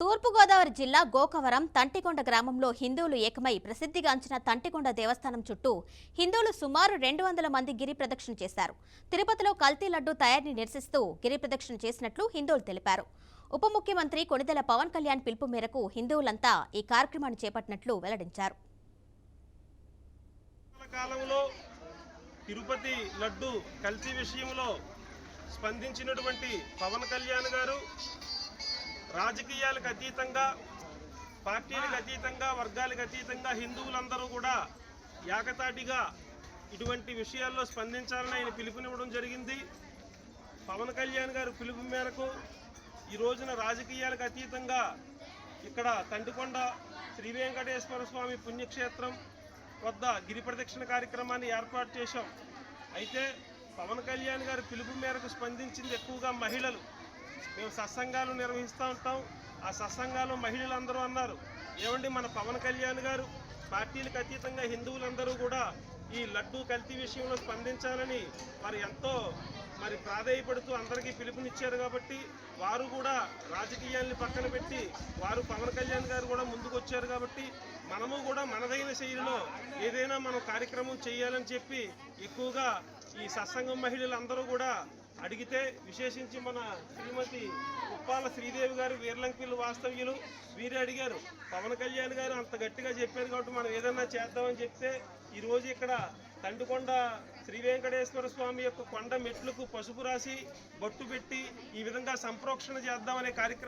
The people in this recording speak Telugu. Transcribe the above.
తూర్పుగోదావరి జిల్లా గోకవరం తంటికొండ గ్రామంలో హిందువులు ఏకమై ప్రసిద్ధిగాంచిన తంటికొండ దేవస్థానం చుట్టూ హిందువులు సుమారు 200 మంది గిరి ప్రదక్షిణ చేశారు. తిరుపతిలో కల్తీ లడ్డు తయారీని నిరసిస్తూ గిరి ప్రదక్షిణ చేసినట్లు హిందువులు తెలిపారు. ఉప ముఖ్యమంత్రి కొణిదెల పవన్ కళ్యాణ్ పిలుపు మేరకు హిందువులంతా ఈ కార్యక్రమాన్ని చేపట్టినట్లు వెల్లడించారు. తిరుపతి లడ్డు కల్తీ విషయంలో స్పందించినటువంటి పవన్ కళ్యాణ్ గారు రాజకీయాలకు అతీతంగా, పార్టీలకు అతీతంగా, వర్గాలకు అతీతంగా హిందువులందరూ కూడా ఏకతాటిగా ఇటువంటి విషయాల్లో స్పందించాలని ఆయన పిలుపునివ్వడం జరిగింది. పవన్ కళ్యాణ్ గారు పిలుపు మేరకు ఈ రోజున రాజకీయాలకు అతీతంగా ఇక్కడ తంటికొండ శ్రీ వెంకటేశ్వర స్వామి పుణ్యక్షేత్రం వద్ద గిరి ప్రదక్షిణ కార్యక్రమాన్ని ఏర్పాటు చేశాం. అయితే పవన్ కళ్యాణ్ గారు పిలుపు మేరకు స్పందించింది ఎక్కువగా మహిళలు. మేము సత్సంగాలు నిర్వహిస్తూ ఉంటాం. ఆ సత్సంగాలు మహిళలందరూ అన్నారు, ఏమండి మన పవన్ కళ్యాణ్ గారు పార్టీలకు అతీతంగా హిందువులందరూ కూడా ఈ లడ్డూ కల్తీ విషయంలో స్పందించాలని వారు ఎంతో ప్రాధేయపడుతూ అందరికీ పిలుపునిచ్చారు. కాబట్టి వారు కూడా రాజకీయాల్ని పక్కన పెట్టి వారు పవన్ కళ్యాణ్ గారు కూడా ముందుకు వచ్చారు. కాబట్టి మనము కూడా మనదైన శైలిలో ఏదైనా మనం కార్యక్రమం చేయాలని చెప్పి ఎక్కువగా ఈ సత్సంగం మహిళలందరూ కూడా అడిగితే, విశేషించి మన శ్రీమతి ఉప్పాల శ్రీదేవి గారు వీర్లంకిల్లు వాస్తవ్యులు వీరే అడిగారు. పవన్ కళ్యాణ్ గారు అంత గట్టిగా చెప్పారు కాబట్టి మనం ఏదన్నా చేద్దామని చెప్తే ఈరోజు ఇక్కడ తంటికొండ శ్రీ వెంకటేశ్వర స్వామి యొక్క కొండ మెట్లకు పసుపు రాసి బొట్టు పెట్టి ఈ విధంగా సంప్రోక్షణ చేద్దామనే కార్యక్రమం